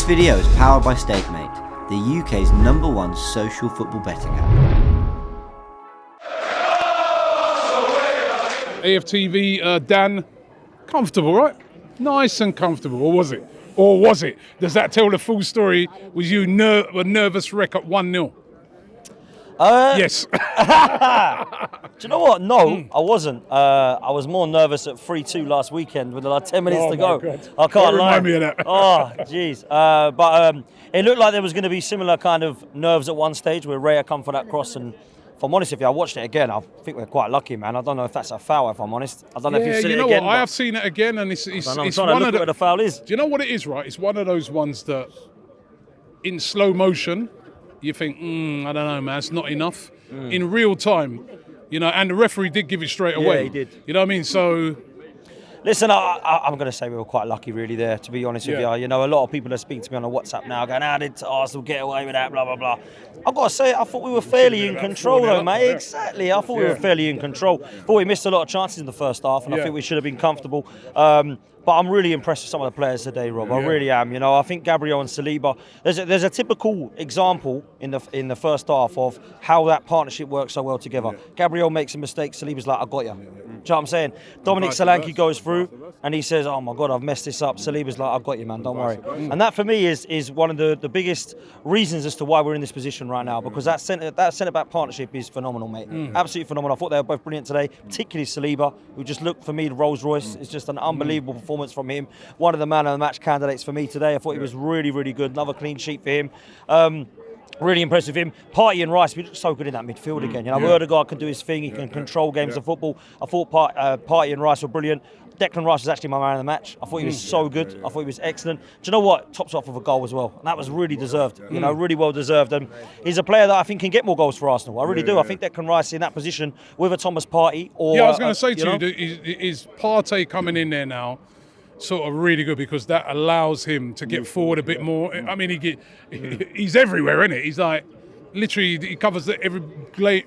video is powered by StakeMate, the UK's #1 social football betting app. AFTV, Dan, comfortable, right? Nice and comfortable, or was it? Or was it? Does that tell the full story? Was you a nervous wreck at 1-0? Yes. Do you know what? No, I wasn't. I was more nervous at 3-2 last weekend with like 10 minutes to go. God. I can't lie. Remind me of that. Oh, jeez. But it looked like there was going to be similar kind of nerves at one stage where Raya come for that cross, and if I'm honest with you, I watched it again. I think we're quite lucky, man. I don't know if that's a foul, if I'm honest. I don't know if you've seen it again. You know what? I have seen it again, and it's I'm one trying to look of at where the foul is. Do you know what it is, right? It's one of those ones that, in slow motion, you think, I don't know, man, it's not enough. In real time, and the referee did give it straight away. Yeah, he did. You know what I mean? So... Listen, I'm going to say we were quite lucky, really, there, to be honest with you. A lot of people are speaking to me on the WhatsApp now, going, how did Arsenal get away with that, blah, blah, blah. I've got to say, I thought we were fairly in control, though, mate. Exactly. I thought we were fairly in control. Thought we missed a lot of chances in the first half, and I think we should have been comfortable. But I'm really impressed with some of the players today, Rob. I really am. I think Gabriel and Saliba. There's a typical example in the first half of how that partnership works so well together. Gabriel makes a mistake. Saliba's like, I got you. Do you know what I'm saying? Dominic Solanke goes through and he says, oh my God, I've messed this up. Saliba's like, I got you, man. Don't worry. And that for me is one of the biggest reasons as to why we're in this position right now, because that centre back partnership is phenomenal, mate. Absolutely phenomenal. I thought they were both brilliant today, particularly Saliba, who just looked for me the Rolls Royce. It's just an unbelievable performance from him. One of the man of the match candidates for me today. I thought he was really, really good. Another clean sheet for him. Really impressed with him. Partey and Rice, we look so good in that midfield again. Odegaard can do his thing. He can control games of football. I thought Partey and Rice were brilliant. Declan Rice was actually my man of the match. I thought he was so good. I thought he was excellent. Do you know what? Tops off with a goal as well. And that was really deserved. Really well deserved. And he's a player that I think can get more goals for Arsenal. I really do. I think Declan Rice in that position with a Thomas Partey. Or, I was going to say to you, is Partey coming in there now sort of really good, because that allows him to get forward a bit more. I mean, he's everywhere, isn't it? He's like, literally, he covers every blade,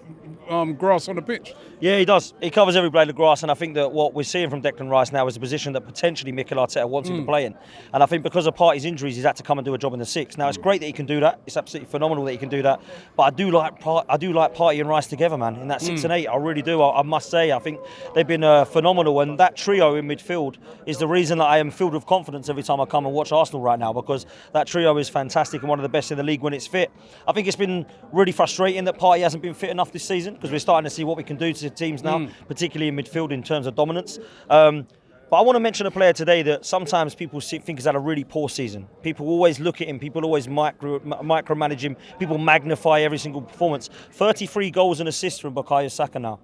grass on the pitch. Yeah, he does. He covers every blade of grass, and I think that what we're seeing from Declan Rice now is a position that potentially Mikel Arteta wants him to play in. And I think because of Partey's injuries, he's had to come and do a job in the six. Now, it's great that he can do that. It's absolutely phenomenal that he can do that. But I do like Partey and Rice together, man, in that 6 and 8. I really do. I must say, I think they've been phenomenal. And that trio in midfield is the reason that I am filled with confidence every time I come and watch Arsenal right now, because that trio is fantastic and one of the best in the league when it's fit. I think it's been really frustrating that Partey hasn't been fit enough this season, because we're starting to see what we can do to teams now, particularly in midfield in terms of dominance. But I want to mention a player today that sometimes people think has had a really poor season. People always look at him, people always micromanage him, people magnify every single performance. 33 goals and assists from Bukayo Saka now.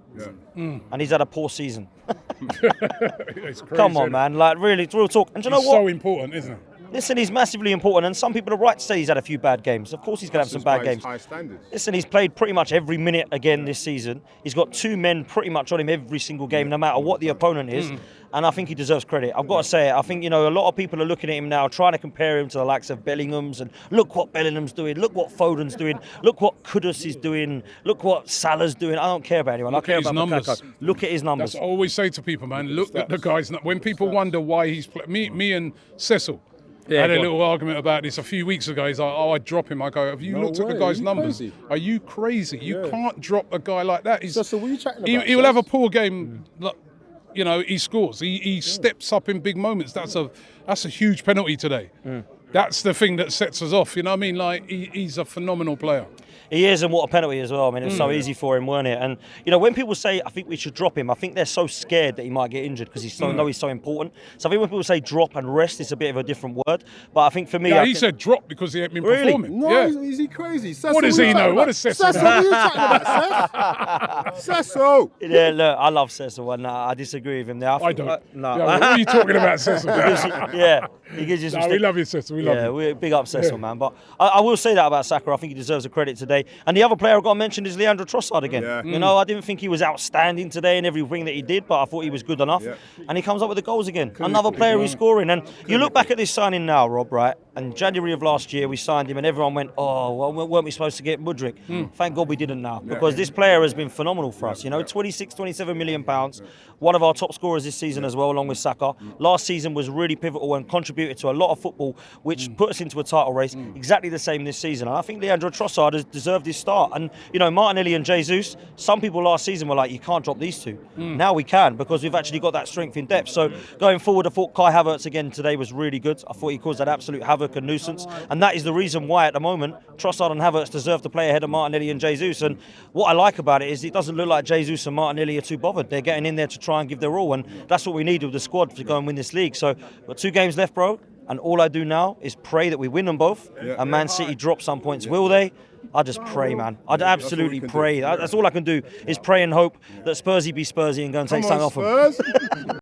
And he's had a poor season. It's crazy, come on, man. Like, really, it's real talk. And do you know what? It's so important, isn't it? Listen, he's massively important, and some people are right to say he's had a few bad games. Of course he's going to have some bad games. High standards. Listen, he's played pretty much every minute again this season. He's got 2 men pretty much on him every single game, no matter what the opponent is. And I think he deserves credit. I've got to say it. I think, a lot of people are looking at him now, trying to compare him to the likes of Bellingham's, and look what Bellingham's doing, look what Foden's doing, look what Kudus is doing, look what Salah's doing. I don't care about anyone. I care about Lukaku. Look at his numbers. That's what I always say to people, man. Look at the guys. When people wonder why he's me and Cecil had a little argument about this a few weeks ago. He's like, I'd drop him. I go, have you looked at the guy's numbers? Crazy? Are you crazy? You can't drop a guy like that. So what are you chatting about? He'll have a poor game. He scores. He steps up in big moments. That's a huge penalty today. That's the thing that sets us off. You know what I mean? Like, he's a phenomenal player. He is, and what a penalty as well. I mean, it was so easy for him, weren't it? And, when people say, I think we should drop him, I think they're so scared that he might get injured because he's so important. So I think when people say drop and rest, it's a bit of a different word. But I think for me... he said drop because he ain't been performing. No, is he crazy? Cecil, what does he know? What does Cecil know? Cecil, what are you talking about, Cecil? Yeah, look, I love Cecil, and I disagree with him there. I don't. No. Yeah, what are you talking about, Cecil? He gives you some we love you, Cecil. We love you. We're big up Cecil, man. But I will say that about Saka. I think he deserves a credit today. And the other player I've got to mention is Leandro Trossard again. I didn't think he was outstanding today in everything that he did, but I thought he was good enough. And he comes up with the goals again. Another player who's scoring. And you look back at this signing now, Rob, right? And January of last year, we signed him, and everyone went, "Oh, well, weren't we supposed to get Mudryk?" Thank God we didn't now, because this player has been phenomenal for us. 26, 27 million pounds, one of our top scorers this season as well, along with Saka. Last season was really pivotal and contributed to a lot of football, which put us into a title race. Exactly the same this season. And I think Leandro Trossard has deserved his start. And Martinelli and Jesus. Some people last season were like, "You can't drop these two." Now we can, because we've actually got that strength in depth. So going forward, I thought Kai Havertz again today was really good. I thought he caused that absolute havoc and nuisance, and that is the reason why at the moment Trossard and Havertz deserve to play ahead of Martinelli and Jesus. And what I like about it is it doesn't look like Jesus and Martinelli are too bothered. They're getting in there to try and give their all, and that's what we need with the squad to go and win this league. So we've got 2 games left, bro, and all I do now is pray that we win them both, and Man City drop some points. Will they? I just pray, man. I'd absolutely pray. That's all I can do is pray and hope that Spursy be Spursy and go and take something off them.